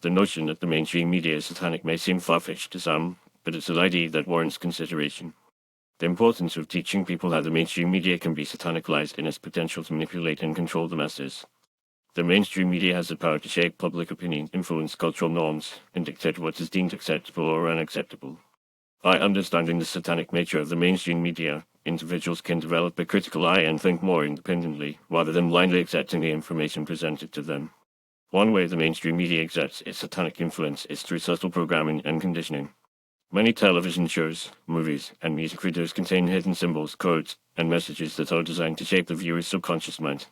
The notion that the mainstream media is satanic may seem far-fetched to some, but it's an idea that warrants consideration. The importance of teaching people how the mainstream media can be satanic lies in its potential to manipulate and control the masses. The mainstream media has the power to shape public opinion, influence cultural norms, and dictate what is deemed acceptable or unacceptable. By understanding the satanic nature of the mainstream media, individuals can develop a critical eye and think more independently, rather than blindly accepting the information presented to them. One way the mainstream media exerts its satanic influence is through subtle programming and conditioning. Many television shows, movies, and music videos contain hidden symbols, codes, and messages that are designed to shape the viewer's subconscious mind.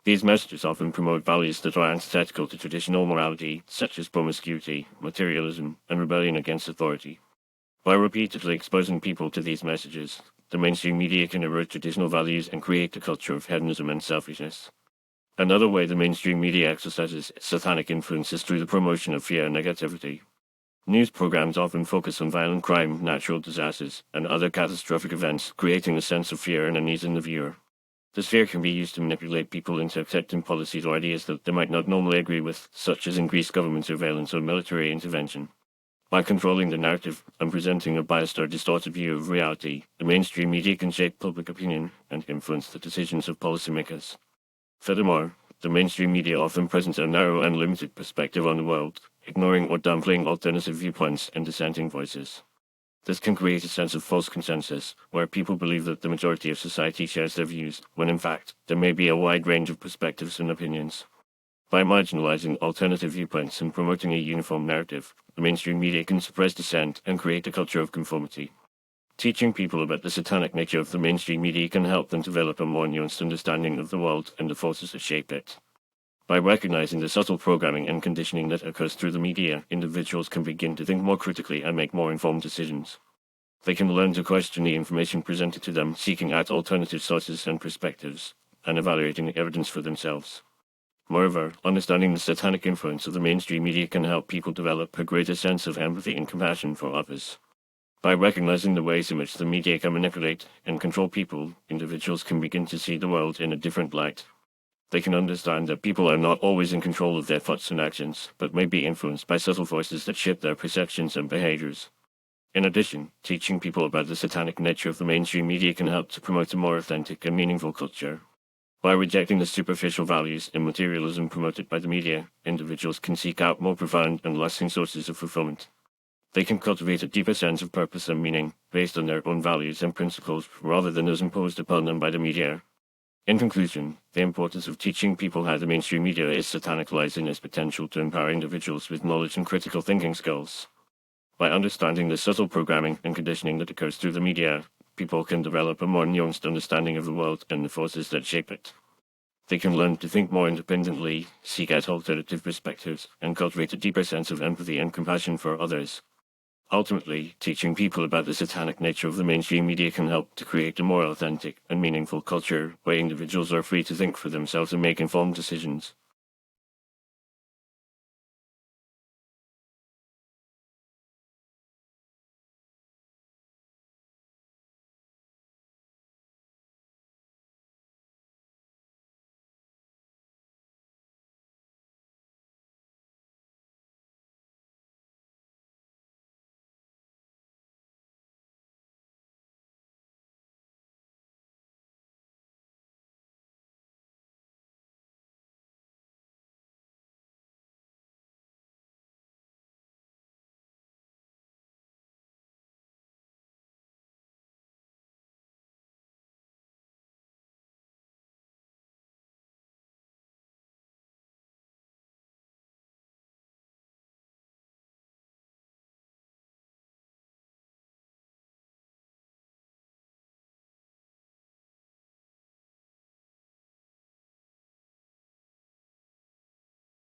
These messages often promote values that are antithetical to traditional morality, such as promiscuity, materialism, and rebellion against authority. By repeatedly exposing people to these messages, the mainstream media can erode traditional values and create a culture of hedonism and selfishness. Another way the mainstream media exercises its satanic influence is through the promotion of fear and negativity. News programs often focus on violent crime, natural disasters, and other catastrophic events, creating a sense of fear and unease in the viewer. This fear can be used to manipulate people into accepting policies or ideas that they might not normally agree with, such as increased government surveillance or military intervention. By controlling the narrative and presenting a biased or distorted view of reality, the mainstream media can shape public opinion and influence the decisions of policymakers. Furthermore, the mainstream media often presents a narrow and limited perspective on the world, ignoring or downplaying alternative viewpoints and dissenting voices. This can create a sense of false consensus, where people believe that the majority of society shares their views, when in fact, there may be a wide range of perspectives and opinions. By marginalizing alternative viewpoints and promoting a uniform narrative, the mainstream media can suppress dissent and create a culture of conformity. Teaching people about the satanic nature of the mainstream media can help them develop a more nuanced understanding of the world and the forces that shape it. By recognizing the subtle programming and conditioning that occurs through the media, individuals can begin to think more critically and make more informed decisions. They can learn to question the information presented to them, seeking out alternative sources and perspectives, and evaluating the evidence for themselves. Moreover, understanding the satanic influence of the mainstream media can help people develop a greater sense of empathy and compassion for others. By recognizing the ways in which the media can manipulate and control people, individuals can begin to see the world in a different light. They can understand that people are not always in control of their thoughts and actions, but may be influenced by subtle forces that shape their perceptions and behaviors. In addition, teaching people about the satanic nature of the mainstream media can help to promote a more authentic and meaningful culture. By rejecting the superficial values and materialism promoted by the media, individuals can seek out more profound and lasting sources of fulfillment. They can cultivate a deeper sense of purpose and meaning based on their own values and principles rather than those imposed upon them by the media. In conclusion, the importance of teaching people how the mainstream media is satanic lies in its potential to empower individuals with knowledge and critical thinking skills. By understanding the subtle programming and conditioning that occurs through the media, people can develop a more nuanced understanding of the world and the forces that shape it. They can learn to think more independently, seek out alternative perspectives, and cultivate a deeper sense of empathy and compassion for others. Ultimately, teaching people about the satanic nature of the mainstream media can help to create a more authentic and meaningful culture where individuals are free to think for themselves and make informed decisions.